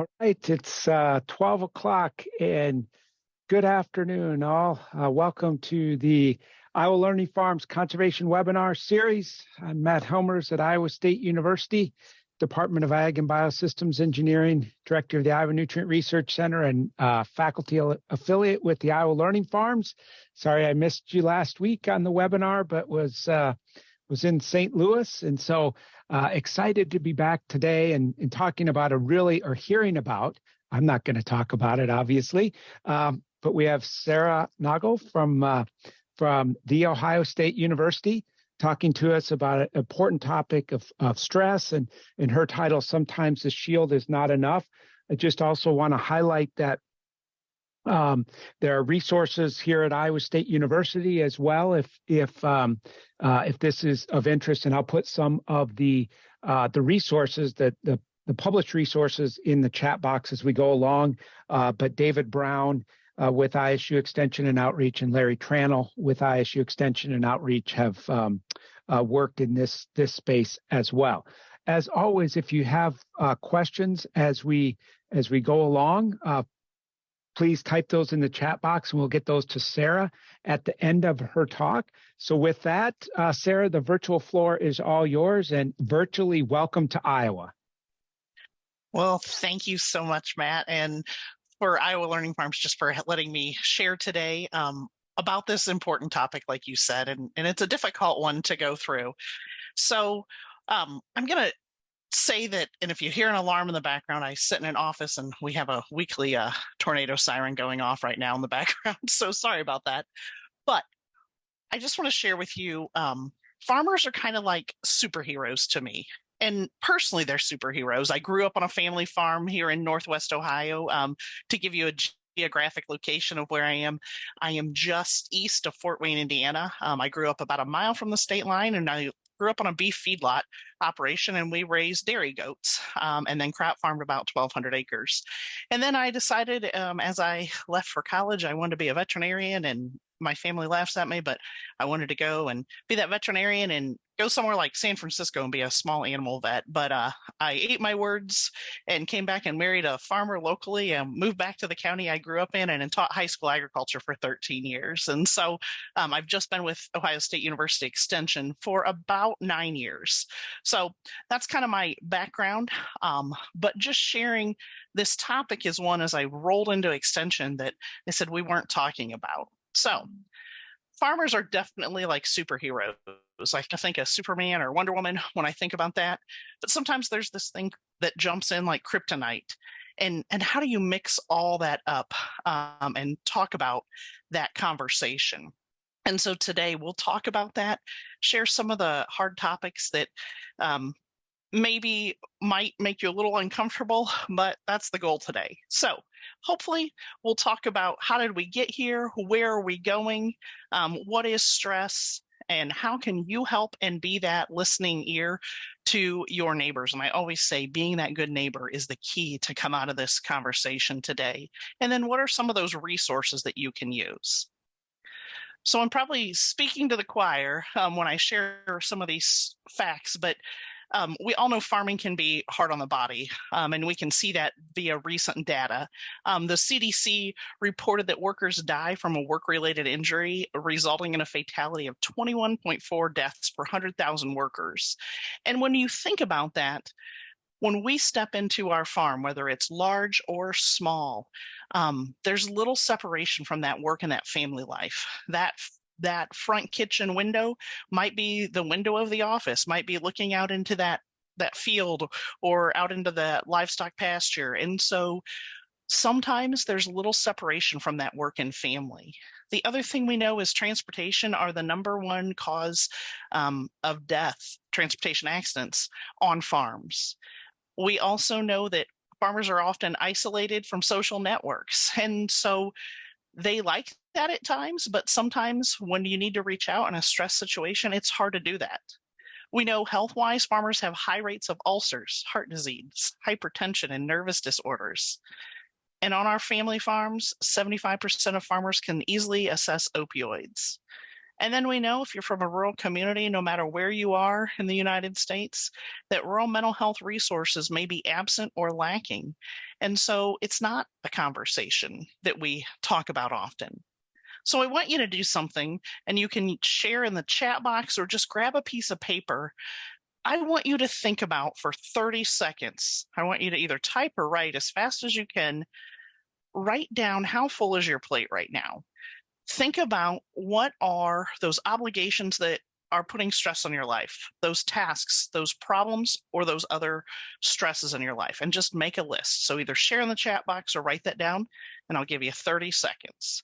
All right, it's 12 o'clock and good afternoon, all. Welcome to the Iowa Learning Farms Conservation Webinar Series. I'm Matt Helmers at Iowa State University, Department of Ag and Biosystems Engineering, Director of the Iowa Nutrient Research Center, and faculty affiliate with the Iowa Learning Farms. Sorry I missed you last week on the webinar, but was in St. Louis, and so excited to be back today and talking about hearing about, I'm not going to talk about it, obviously, but we have Sarah Noggle from The Ohio State University talking to us about an important topic of stress, and in her title, Sometimes the Shield is Not Enough. I just also want to highlight that there are resources here at Iowa State University as well. If this is of interest, and I'll put some of the resources that the published resources in the chat box as we go along. But David Brown with ISU Extension and Outreach and Larry Tranel with ISU Extension and Outreach have worked in this space as well. As always, if you have questions as we go along, please type those in the chat box and we'll get those to Sarah at the end of her talk. So with that, Sarah, the virtual floor is all yours, and virtually welcome to Iowa. Well, thank you so much, Matt, and for Iowa Learning Farms just for letting me share today about this important topic, like you said, and it's a difficult one to go through. So I'm going to say that, and if you hear an alarm in the background, I sit in an office and we have a weekly tornado siren going off right now in the background. So sorry about that. But I just want to share with you, farmers are kind of like superheroes to me. And personally, they're superheroes. I grew up on a family farm here in Northwest Ohio. To give you a geographic location of where I am just east of Fort Wayne, Indiana. I grew up about a mile from the state line, and I grew up on a beef feedlot operation, and we raised dairy goats, and then crop farmed about 1,200 acres. And then I decided as I left for college, I wanted to be a veterinarian, and my family laughs at me, but I wanted to go and be that veterinarian and go somewhere like San Francisco and be a small animal vet. But I ate my words and came back and married a farmer locally and moved back to the county I grew up in and taught high school agriculture for 13 years. And so I've just been with Ohio State University Extension for about 9 years. So that's kind of my background. But just sharing this topic is one as I rolled into Extension that they said we weren't talking about. So farmers are definitely like superheroes. Like I think of Superman or Wonder Woman when I think about that. But sometimes there's this thing that jumps in like kryptonite. And how do you mix all that up and talk about that conversation? And so today we'll talk about that, share some of the hard topics that maybe might make you a little uncomfortable, but that's the goal today. So hopefully we'll talk about how did we get here, where are we going, what is stress, and how can you help and be that listening ear to your neighbors. And I always say being that good neighbor is the key to come out of this conversation today. And then what are some of those resources that you can use? So I'm probably speaking to the choir when I share some of these facts, but we all know farming can be hard on the body, and we can see that via recent data. The CDC reported that workers die from a work-related injury, resulting in a fatality of 21.4 deaths per 100,000 workers. And when you think about that, when we step into our farm, whether it's large or small, there's little separation from that work and that family life. That front kitchen window might be the window of the office, might be looking out into that field or out into the livestock pasture. And so sometimes there's little separation from that work and family. The other thing we know is transportation are the number one cause of death, transportation accidents on farms. We also know that farmers are often isolated from social networks. And so they like that at times, but sometimes when you need to reach out in a stress situation, it's hard to do that. We know health-wise, farmers have high rates of ulcers, heart disease, hypertension, and nervous disorders. And on our family farms, 75% of farmers can easily assess opioids. And then we know if you're from a rural community, no matter where you are in the United States, that rural mental health resources may be absent or lacking. And so it's not a conversation that we talk about often. So I want you to do something, and you can share in the chat box or just grab a piece of paper. I want you to think about for 30 seconds. I want you to either type or write as fast as you can. Write down how full is your plate right now. Think about what are those obligations that are putting stress on your life, those tasks, those problems, or those other stresses in your life, and just make a list. So either share in the chat box or write that down, and I'll give you 30 seconds.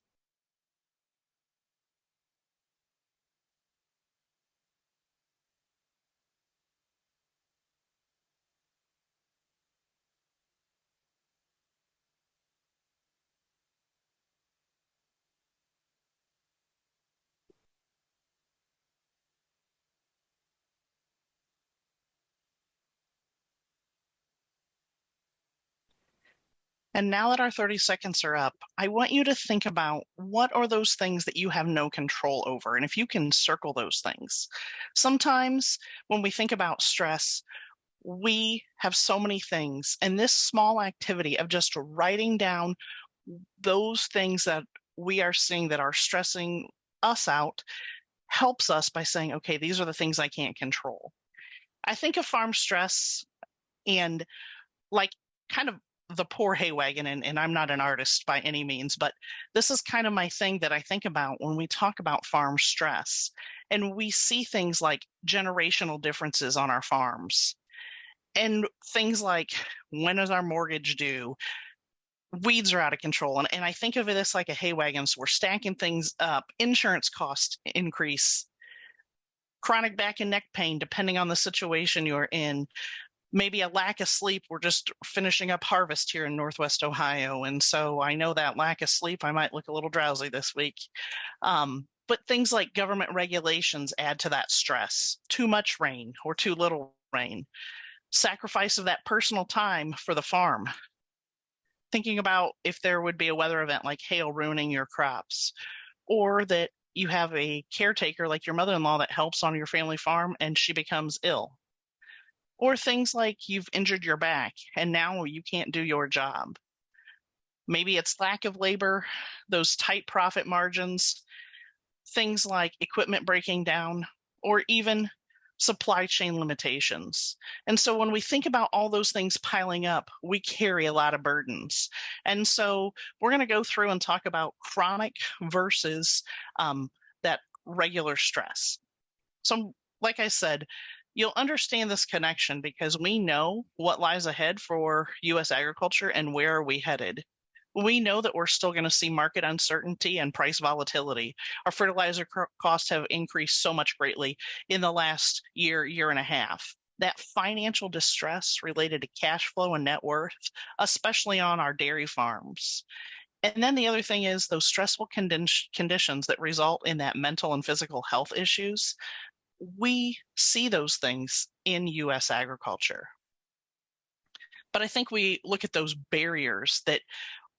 And now that our 30 seconds are up, I want you to think about what are those things that you have no control over, and if you can circle those things. Sometimes when we think about stress, we have so many things, and this small activity of just writing down those things that we are seeing that are stressing us out helps us by saying, okay, these are the things I can't control. I think of farm stress and like kind of the poor hay wagon, and I'm not an artist by any means, but this is kind of my thing that I think about when we talk about farm stress. And we see things like generational differences on our farms and things like, when is our mortgage due? Weeds are out of control. And I think of this like a hay wagon. So we're stacking things up, insurance cost increase, chronic back and neck pain, depending on the situation you're in, maybe a lack of sleep. We're just finishing up harvest here in Northwest Ohio. And so I know that lack of sleep, I might look a little drowsy this week. But things like government regulations add to that stress. Too much rain or too little rain. Sacrifice of that personal time for the farm. Thinking about if there would be a weather event like hail ruining your crops, or that you have a caretaker like your mother-in-law that helps on your family farm and she becomes ill. Or things like you've injured your back and now you can't do your job. Maybe it's lack of labor, those tight profit margins, things like equipment breaking down, or even supply chain limitations. And so when we think about all those things piling up, we carry a lot of burdens. And so we're going to go through and talk about chronic versus that regular stress. So like I said, you'll understand this connection because we know what lies ahead for U.S. agriculture and where are we headed. We know that we're still going to see market uncertainty and price volatility. Our fertilizer costs have increased so much greatly in the last year and a half. That financial distress related to cash flow and net worth, especially on our dairy farms. And then the other thing is those stressful conditions that result in that mental and physical health issues. We see those things in U.S. agriculture. But I think we look at those barriers that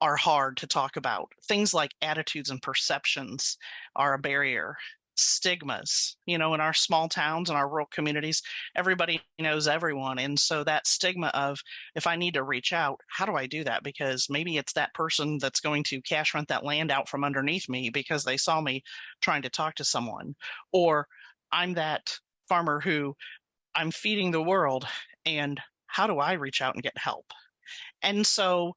are hard to talk about. Things like attitudes and perceptions are a barrier. Stigmas, in our small towns and our rural communities, everybody knows everyone. And so that stigma of, if I need to reach out, how do I do that? Because maybe it's that person that's going to cash rent that land out from underneath me because they saw me trying to talk to someone. Or I'm that farmer who I'm feeding the world, and how do I reach out and get help? And so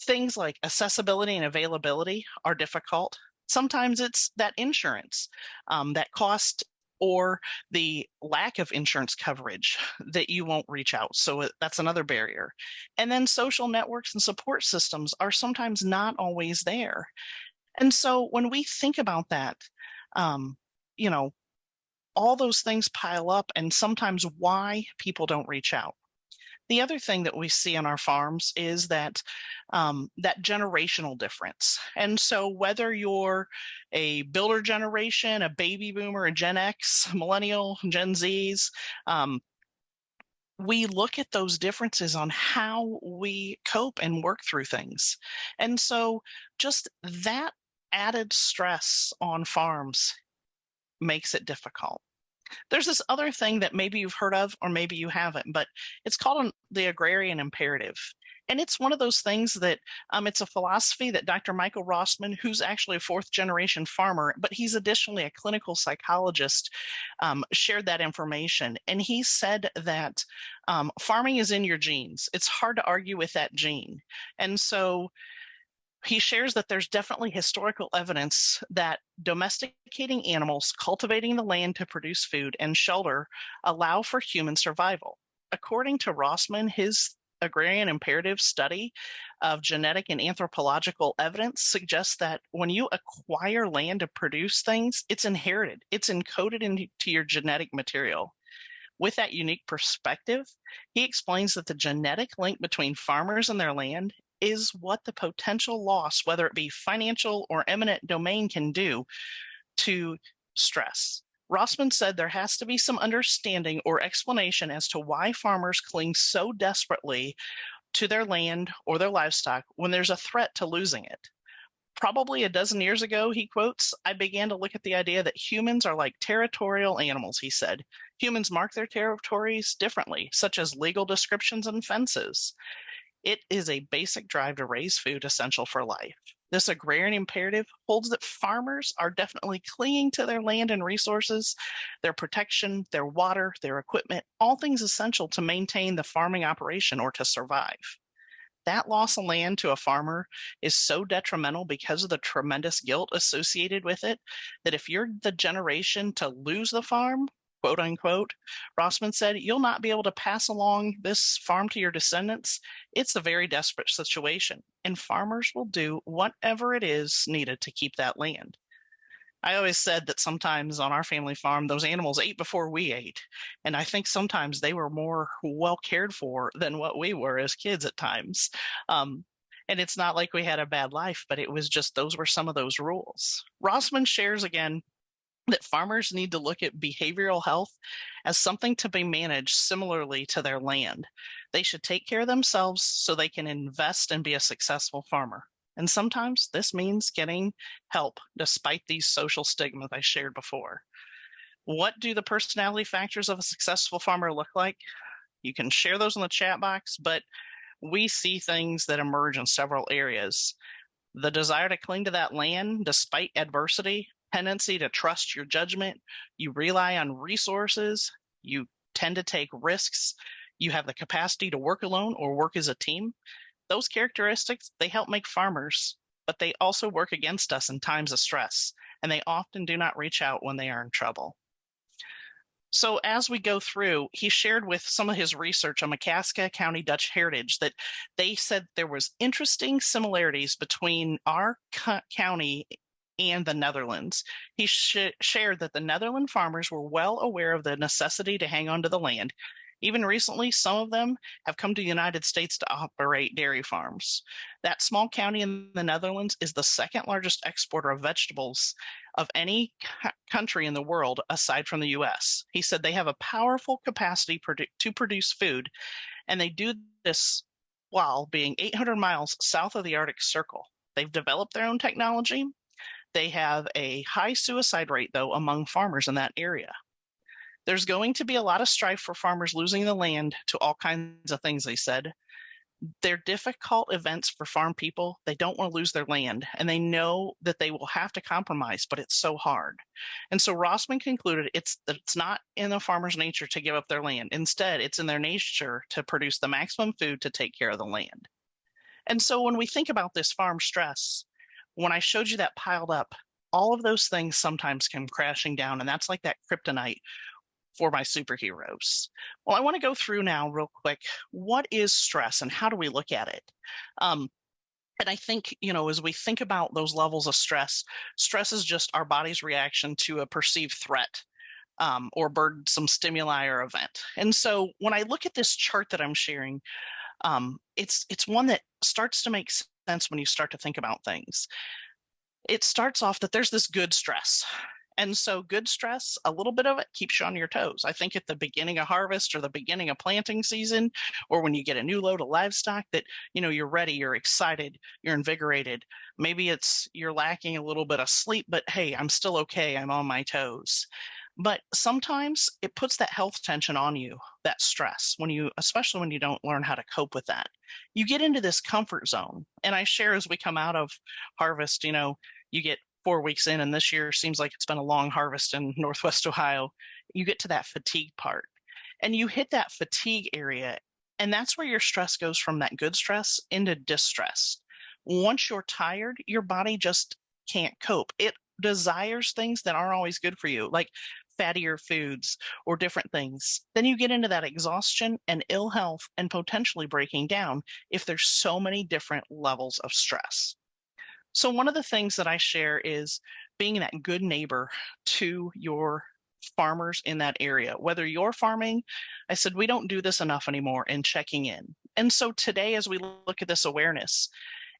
things like accessibility and availability are difficult. Sometimes it's that insurance, that cost, or the lack of insurance coverage that you won't reach out. So that's another barrier. And then social networks and support systems are sometimes not always there. And so when we think about that, all those things pile up, and sometimes why people don't reach out. The other thing that we see on our farms is that that generational difference. And so whether you're a builder generation, a baby boomer, a Gen X, millennial, Gen Zs, we look at those differences on how we cope and work through things. And so just that added stress on farms makes it difficult. There's this other thing that maybe you've heard of or maybe you haven't, but it's called the agrarian imperative. And it's one of those things that it's a philosophy that Dr. Michael Rossman, who's actually a fourth generation farmer, but he's additionally a clinical psychologist, shared that information. And he said that farming is in your genes. It's hard to argue with that gene. And so he shares that there's definitely historical evidence that domesticating animals, cultivating the land to produce food and shelter, allow for human survival. According to Rossman, his agrarian imperative study of genetic and anthropological evidence suggests that when you acquire land to produce things, it's inherited, it's encoded into your genetic material. With that unique perspective, he explains that the genetic link between farmers and their land is what the potential loss, whether it be financial or eminent domain, can do to stress. Rossman said there has to be some understanding or explanation as to why farmers cling so desperately to their land or their livestock when there's a threat to losing it. Probably a dozen years ago, he quotes, I began to look at the idea that humans are like territorial animals, he said. Humans mark their territories differently, such as legal descriptions and fences. It is a basic drive to raise food essential for life. This agrarian imperative holds that farmers are definitely clinging to their land and resources, their protection, their water, their equipment, all things essential to maintain the farming operation or to survive. That loss of land to a farmer is so detrimental because of the tremendous guilt associated with it that if you're the generation to lose the farm, quote unquote, Rossman said, you'll not be able to pass along this farm to your descendants. It's a very desperate situation, and farmers will do whatever it is needed to keep that land. I always said that sometimes on our family farm, those animals ate before we ate. And I think sometimes they were more well cared for than what we were as kids at times. And it's not like we had a bad life, but it was just those were some of those rules. Rossman shares again that farmers need to look at behavioral health as something to be managed similarly to their land. They should take care of themselves so they can invest and be a successful farmer. And sometimes this means getting help despite these social stigmas I shared before. What do the personality factors of a successful farmer look like? You can share those in the chat box, but we see things that emerge in several areas. The desire to cling to that land despite adversity, tendency to trust your judgment, you rely on resources, you tend to take risks, you have the capacity to work alone or work as a team. Those characteristics, they help make farmers, but they also work against us in times of stress, and they often do not reach out when they are in trouble. So as we go through, he shared with some of his research on Makaska County Dutch heritage that they said there was interesting similarities between our county and the Netherlands. He shared that the Netherlands farmers were well aware of the necessity to hang on to the land. Even recently, some of them have come to the United States to operate dairy farms. That small county in the Netherlands is the second largest exporter of vegetables of any country in the world aside from the U.S. He said they have a powerful capacity to produce food, and they do this while being 800 miles south of the Arctic Circle. They've developed their own technology. They have a high suicide rate, though, among farmers in that area. There's going to be a lot of strife for farmers losing the land to all kinds of things, they said. They're difficult events for farm people. They don't want to lose their land, and they know that they will have to compromise, but it's so hard. And so Rossman concluded it's not in the farmer's nature to give up their land. Instead, it's in their nature to produce the maximum food to take care of the land. And so when we think about this farm stress, when I showed you that piled up, all of those things sometimes come crashing down, and that's like that kryptonite for my superheroes. Well, I want to go through now real quick. What is stress and how do we look at it? And I think, as we think about those levels of stress, stress is just our body's reaction to a perceived threat or burdensome stimuli or event. And so when I look at this chart that I'm sharing, it's one that starts to make sense when you start to think about things. It starts off that there's this good stress. And so good stress, a little bit of it keeps you on your toes. I think at the beginning of harvest or the beginning of planting season, or when you get a new load of livestock that, you're ready, you're excited, you're invigorated. Maybe it's you're lacking a little bit of sleep, but hey, I'm still okay. I'm on my toes. But sometimes it puts that health tension on you, that stress, especially when you don't learn how to cope with that. You get into this comfort zone. And I share as we come out of harvest, you get 4 weeks in, and this year seems like it's been a long harvest in Northwest Ohio. You get to that fatigue part, and you hit that fatigue area, and that's where your stress goes from that good stress into distress. Once you're tired, your body just can't cope. It desires things that aren't always good for you, like fattier foods or different things. Then you get into that exhaustion and ill health and potentially breaking down if there's so many different levels of stress. So one of the things that I share is being that good neighbor to your farmers in that area. Whether you're farming, I said, we don't do this enough anymore in checking in. And so today, as we look at this awareness,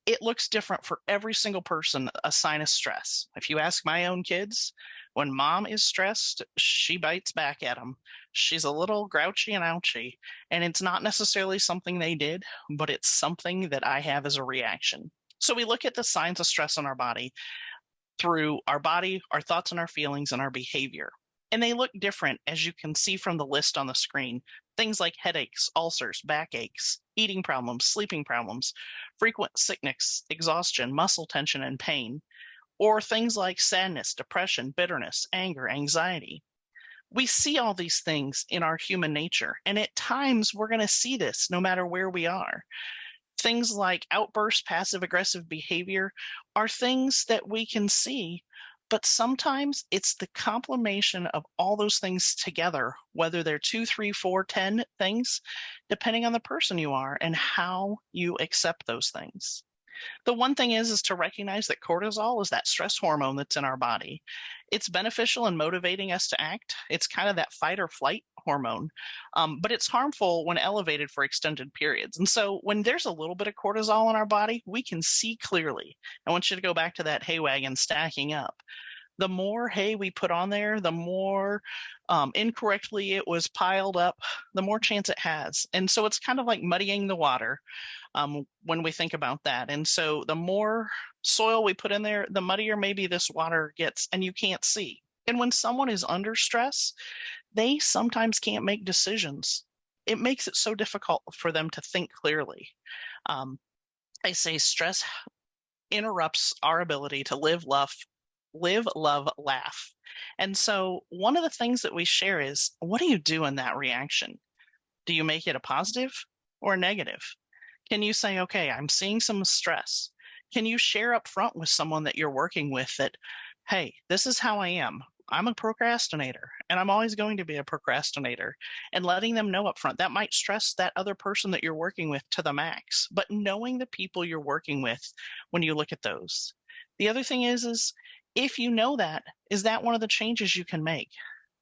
it looks different for every single person, a sign of stress. If you ask my own kids, when mom is stressed, she bites back at them. She's a little grouchy and ouchy, and it's not necessarily something they did, but it's something that I have as a reaction. So we look at the signs of stress in our body through our body, our thoughts and our feelings, and our behavior. And they look different, as you can see from the list on the screen. Things like headaches, ulcers, backaches, eating problems, sleeping problems, frequent sickness, exhaustion, muscle tension, and pain, or things like sadness, depression, bitterness, anger, anxiety. We see all these things in our human nature, and at times we're going to see this no matter where we are. Things like outburst, passive-aggressive behavior are things that we can see, but sometimes it's the compilation of all those things together, whether they're 2, 3, 4, 10 things, depending on the person you are and how you accept those things. The one thing is to recognize that cortisol is that stress hormone that's in our body. It's beneficial in motivating us to act. It's kind of that fight or flight hormone, but it's harmful when elevated for extended periods. And so when there's a little bit of cortisol in our body, we can see clearly. I want you to go back to that hay wagon stacking up. The more hay we put on there, the more incorrectly it was piled up, the more chance it has. And so it's kind of like muddying the water when we think about that. And so the more soil we put in there, the muddier maybe this water gets, and you can't see. And when someone is under stress, they sometimes can't make decisions. It makes it so difficult for them to think clearly. I say stress interrupts our ability to live, love, laugh. And so one of the things that we share is, what do you do in that reaction? Do you make it a positive or a negative? Can you say, okay, I'm seeing some stress? Can you share up front with someone that you're working with that, hey, this is how I am. I'm a procrastinator, and I'm always going to be a procrastinator, and letting them know up front. That might stress that other person that you're working with to the max, but knowing the people you're working with when you look at those. The other thing is if you know that, is that one of the changes you can make?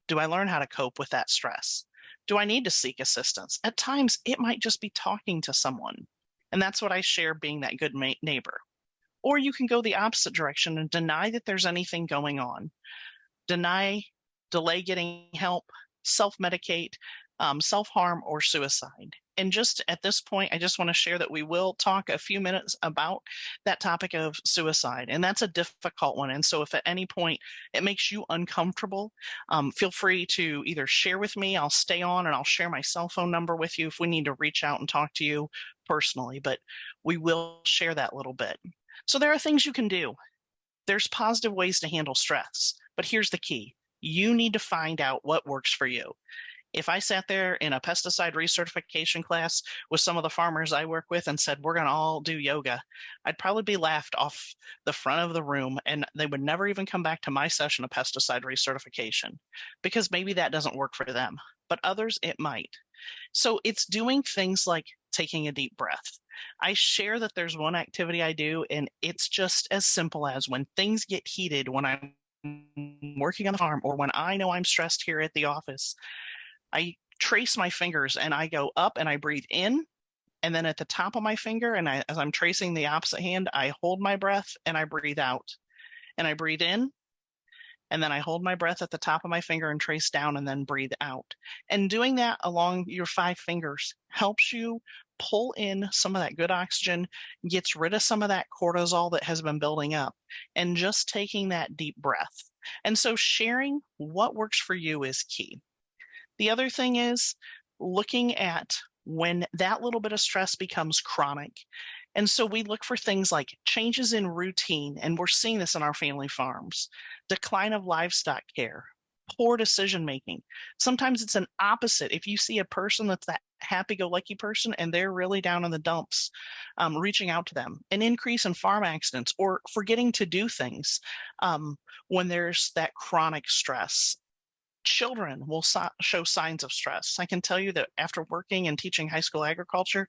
Do I learn how to cope with that stress? Do I need to seek assistance? At times, it might just be talking to someone. And that's what I share, being that good neighbor. Or you can go the opposite direction and deny that there's anything going on. Delay getting help, self-medicate, self-harm, or suicide. And just at this point, I just want to share that we will talk a few minutes about that topic of suicide. And that's a difficult one. And so if at any point it makes you uncomfortable, feel free to either share with me. I'll stay on and I'll share my cell phone number with you if we need to reach out and talk to you personally. But we will share that little bit. So there are things you can do. There's positive ways to handle stress. But here's the key. You need to find out what works for you. If I sat there in a pesticide recertification class with some of the farmers I work with and said, we're going to all do yoga, I'd probably be laughed off the front of the room, and they would never even come back to my session of pesticide recertification, because maybe that doesn't work for them, but others it might. So it's doing things like taking a deep breath. I share that there's one activity I do, and it's just as simple as when things get heated, when I'm working on the farm, or when I know I'm stressed here at the office, I trace my fingers and I go up and I breathe in, and then at the top of my finger, and as I'm tracing the opposite hand, I hold my breath and I breathe out, and I breathe in And then I hold my breath at the top of my finger and trace down and then breathe out. And doing that along your 5 fingers helps you pull in some of that good oxygen, gets rid of some of that cortisol that has been building up, and just taking that deep breath. And so sharing what works for you is key. The other thing is looking at when that little bit of stress becomes chronic. And so we look for things like changes in routine, and we're seeing this in our family farms, decline of livestock care, poor decision making. Sometimes it's an opposite. If you see a person that's that happy go lucky person and they're really down in the dumps, reaching out to them, an increase in farm accidents or forgetting to do things when there's that chronic stress. Children will show signs of stress. I can tell you that after working and teaching high school agriculture,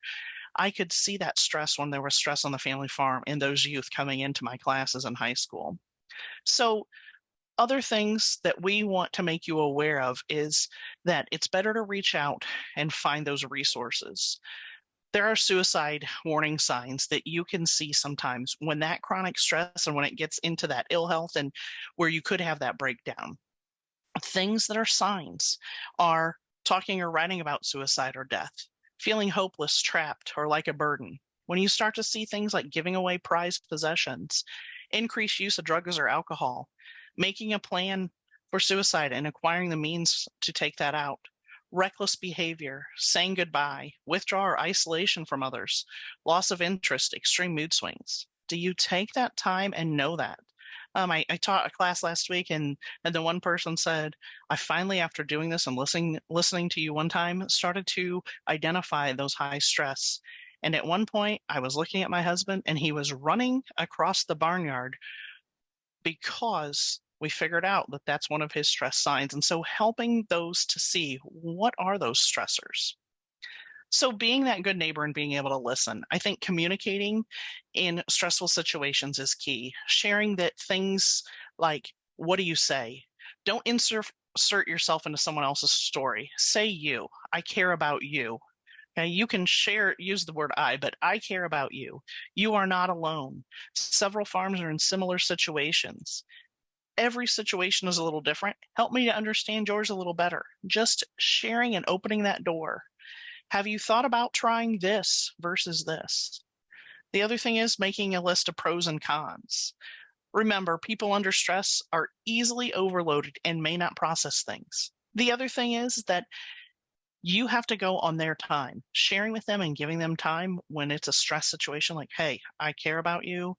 I could see that stress when there was stress on the family farm in those youth coming into my classes in high school. So other things that we want to make you aware of is that it's better to reach out and find those resources. There are suicide warning signs that you can see sometimes when that chronic stress and when it gets into that ill health and where you could have that breakdown. Things that are signs are talking or writing about suicide or death, feeling hopeless, trapped, or like a burden. When you start to see things like giving away prized possessions, increased use of drugs or alcohol, making a plan for suicide and acquiring the means to take that out, reckless behavior, saying goodbye, withdrawal or isolation from others, loss of interest, extreme mood swings. Do you take that time and know that? I taught a class last week, and the one person said, I finally, after doing this and listening to you one time, started to identify those high stress. And at one point, I was looking at my husband, and he was running across the barnyard because we figured out that that's one of his stress signs. And so helping those to see what are those stressors. So being that good neighbor and being able to listen, I think communicating in stressful situations is key. Sharing that things like, what do you say? Don't insert yourself into someone else's story. Say you. I care about you. Okay, you can use the word I, but I care about you. You are not alone. Several farms are in similar situations. Every situation is a little different. Help me to understand yours a little better. Just sharing and opening that door. Have you thought about trying this versus this? The other thing is making a list of pros and cons. Remember, people under stress are easily overloaded and may not process things. The other thing is that you have to go on their time. Sharing with them and giving them time when it's a stress situation, like, hey, I care about you.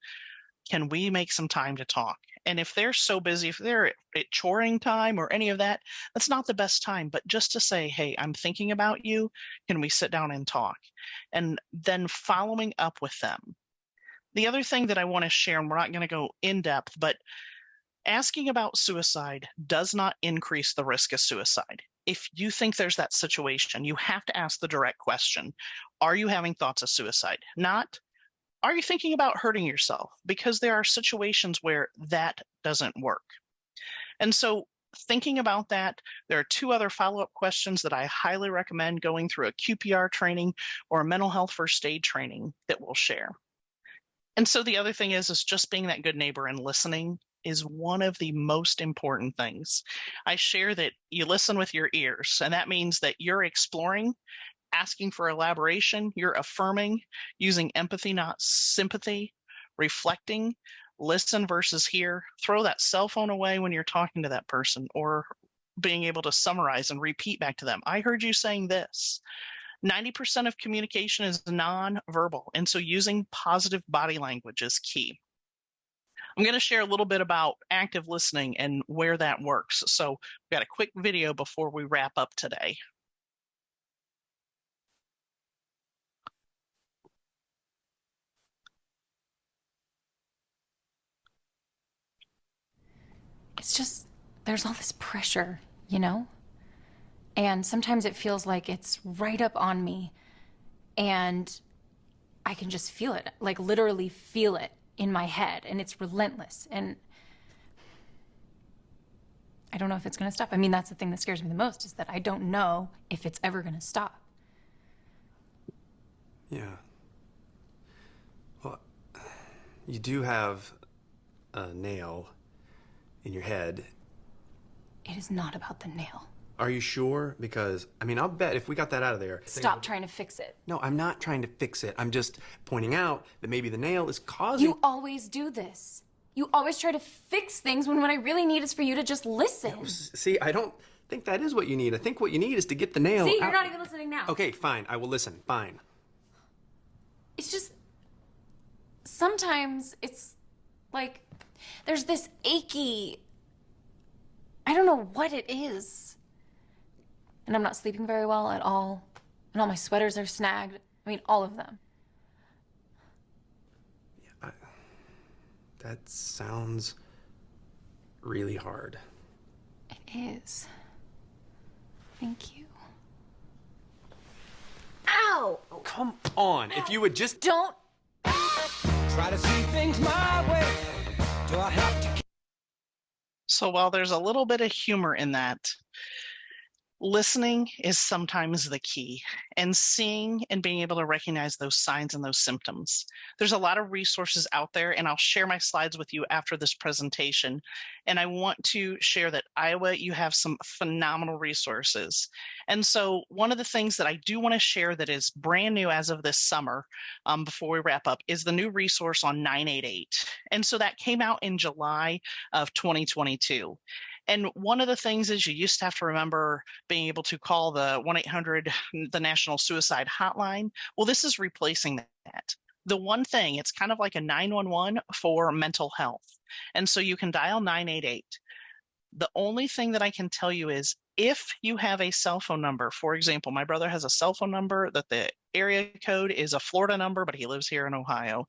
Can we make some time to talk? And if they're so busy, if they're at choring time or any of that, that's not the best time. But just to say, hey, I'm thinking about you. Can we sit down and talk? And then following up with them. The other thing that I want to share, and we're not going to go in depth, but asking about suicide does not increase the risk of suicide. If you think there's that situation, you have to ask the direct question. Are you having thoughts of suicide? Not, are you thinking about hurting yourself? Because there are situations where that doesn't work. And so thinking about that, there are 2 other follow-up questions that I highly recommend going through a QPR training or a mental health first aid training that we'll share. And so the other thing is just being that good neighbor and listening is one of the most important things. I share that you listen with your ears, and that means that you're exploring, asking for elaboration, you're affirming, using empathy, not sympathy, reflecting, listen versus hear, throw that cell phone away when you're talking to that person, or being able to summarize and repeat back to them. I heard you saying this. 90% of communication is nonverbal, and so using positive body language is key. I'm going to share a little bit about active listening and where that works. So we've got a quick video before we wrap up today. It's just, there's all this pressure, you know? And sometimes it feels like it's right up on me. And I can just feel it, like literally feel it in my head. And it's relentless. And I don't know if it's going to stop. I mean, that's the thing that scares me the most, is that I don't know if it's ever going to stop. Yeah. Well, you do have a nail in your head, It is not about the nail. Are you sure? Because, I mean, I'll bet if we got that out of there... Stop trying to fix it. No, I'm not trying to fix it. I'm just pointing out that maybe the nail is causing... You always do this. You always try to fix things when what I really need is for you to just listen. Yeah, see, I don't think that is what you need. I think what you need is to get the nail See, out. you're not even listening now. Okay, fine. I will listen. Fine. It's just... Sometimes it's like there's this achy... I don't know what it is. And I'm not sleeping very well at all. And all my sweaters are snagged. I mean, all of them. Yeah, that sounds really hard. It is. Thank you. Ow! Oh, come on. If you would just... Don't... Try to see things my way. Do I have to... So while there's a little bit of humor in that, listening is sometimes the key, and seeing and being able to recognize those signs and those symptoms. There's a lot of resources out there, and I'll share my slides with you after this presentation. And I want to share that Iowa, you have some phenomenal resources. And so one of the things that I do want to share that is brand new as of this summer, before we wrap up, is the new resource on 988. And so that came out in July of 2022. And one of the things is you used to have to remember being able to call the 1-800, the National Suicide Hotline. Well, this is replacing that. The one thing, it's kind of like a 911 for mental health. And so you can dial 988. The only thing that I can tell you is if you have a cell phone number, for example, my brother has a cell phone number that the area code is a Florida number, but he lives here in Ohio.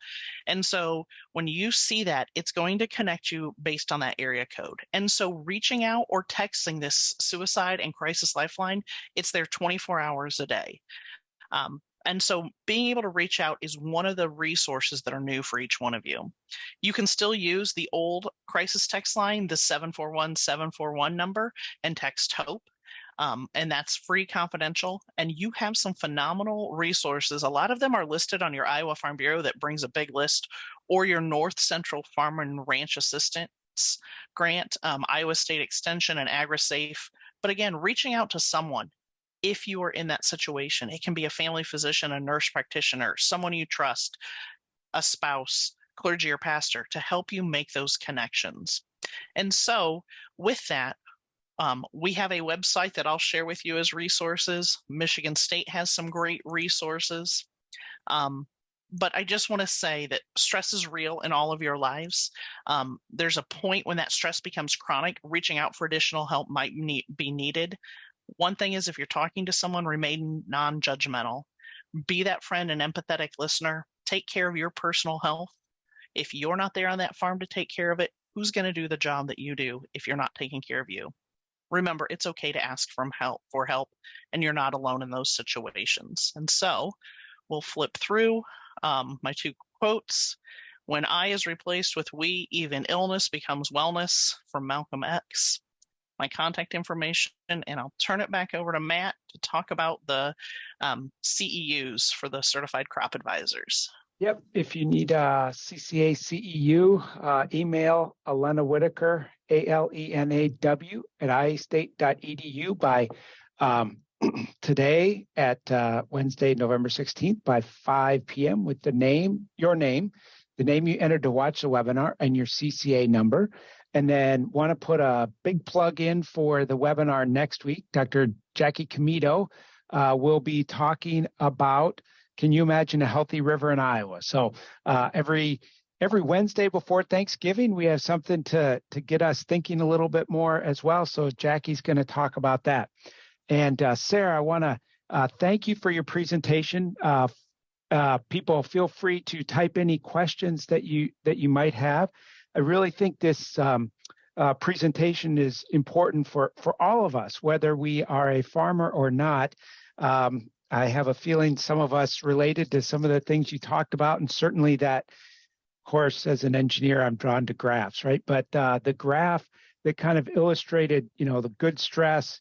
And so when you see that, it's going to connect you based on that area code. And so reaching out or texting this suicide and crisis lifeline, it's there 24 hours a day. And so being able to reach out is one of the resources that are new for each one of you. You can still use the old crisis text line, the 741-741 number, and text HOPE. And that's free, confidential, and you have some phenomenal resources. A lot of them are listed on your Iowa Farm Bureau that brings a big list, or your North Central Farm and Ranch Assistance Grant, Iowa State Extension, and AgriSafe. But again, reaching out to someone if you are in that situation. It can be a family physician, a nurse practitioner, someone you trust, a spouse, clergy, or pastor to help you make those connections. And so with that, we have a website that I'll share with you as resources. Michigan State has some great resources. But I just want to say that stress is real in all of your lives. There's a point when that stress becomes chronic. Reaching out for additional help might be needed. One thing is, if you're talking to someone, remain non-judgmental. Be that friend and empathetic listener. Take care of your personal health. If you're not there on that farm to take care of it, who's going to do the job that you do if you're not taking care of you? Remember, it's okay to ask for help, and you're not alone in those situations. And so we'll flip through my two quotes. When I is replaced with we, even illness becomes wellness, from Malcolm X. My contact information, and I'll turn it back over to Matt to talk about the CEUs for the Certified Crop Advisors. Yep. If you need a CCA CEU, email Alena Whitaker, ALENAW, at iastate.edu by today at Wednesday, November 16th by 5 p.m. with your name, the name you entered to watch the webinar, and your CCA number. And then want to put a big plug in for the webinar next week. Dr. Jackie Comito will be talking about, can you imagine a healthy river in Iowa? So every Wednesday before Thanksgiving, we have something to get us thinking a little bit more as well. So Jackie's going to talk about that. And Sarah, I want to thank you for your presentation. People, feel free to type any questions that you might have. I really think this presentation is important for all of us, whether we are a farmer or not. I have a feeling some of us related to some of the things you talked about, and certainly that, of course, as an engineer, I'm drawn to graphs, right? But the graph that kind of illustrated, the good stress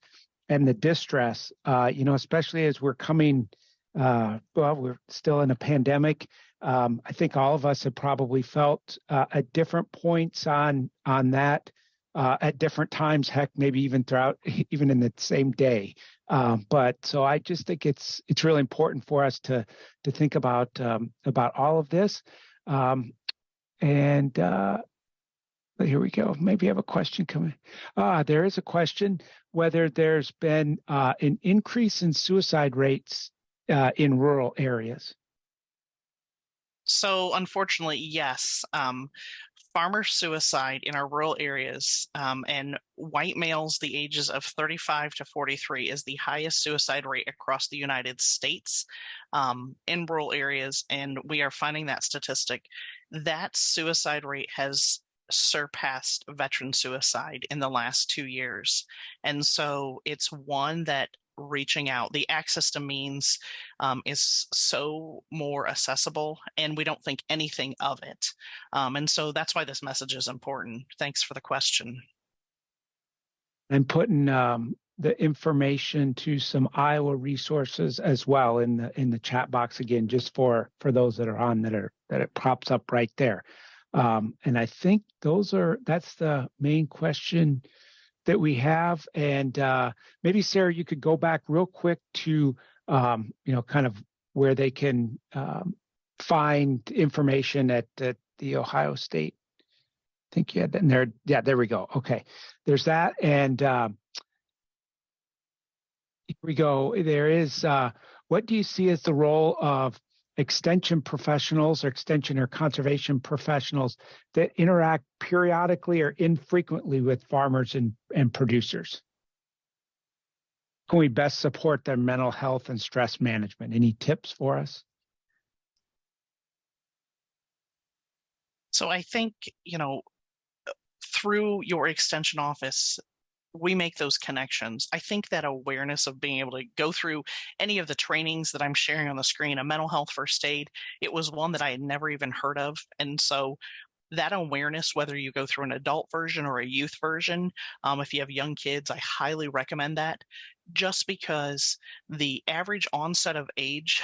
and the distress, especially as we're coming, we're still in a pandemic. I think all of us have probably felt at different points on that at different times, heck, maybe even throughout, even in the same day. But so I just think it's really important for us to think about all of this. And here we go. Maybe I have a question coming. There is a question whether there's been an increase in suicide rates in rural areas. So unfortunately, yes. Farmer suicide in our rural areas and white males the ages of 35 to 43 is the highest suicide rate across the United States in rural areas. And we are finding that statistic. That suicide rate has surpassed veteran suicide in the last 2 years. And so it's one that reaching out, the access to means is so more accessible, and we don't think anything of it. And so that's why this message is important. Thanks for the question. I'm putting the information to some Iowa resources as well in the chat box again, just for those that are on that it pops up right there. And I think that's the main question that we have. And maybe Sarah, you could go back real quick to kind of where they can find information at the Ohio State. I think you had that in there. Yeah, there we go. Okay, there's that. And here we go. There is, what do you see as the role of extension professionals or extension or conservation professionals that interact periodically or infrequently with farmers and producers? Can we best support their mental health and stress management? Any tips for us? So I think, through your extension office, we make those connections. I think that awareness of being able to go through any of the trainings that I'm sharing on the screen, a mental health first aid, it was one that I had never even heard of. And so that awareness, whether you go through an adult version or a youth version, if you have young kids, I highly recommend that, just because the average onset of age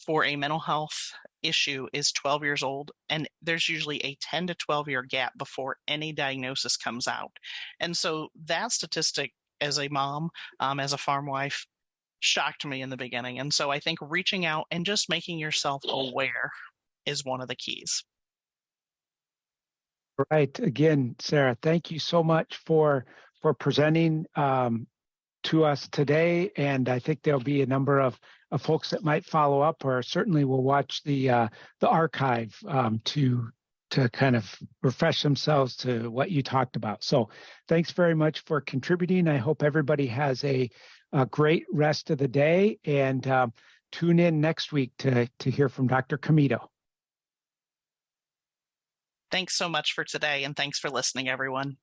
for a mental health issue is 12 years old, and there's usually a 10 to 12 year gap before any diagnosis comes out. And so that statistic, as a mom, as a farm wife, shocked me in the beginning. And so I think reaching out and just making yourself aware is one of the keys. Right. Again, Sarah, thank you so much for presenting to us today. And I think there'll be a number of folks that might follow up, or certainly will watch the archive to kind of refresh themselves to what you talked about. So thanks very much for contributing. I hope everybody has a great rest of the day, and tune in next week to hear from Dr. Comito. Thanks so much for today, and thanks for listening, everyone.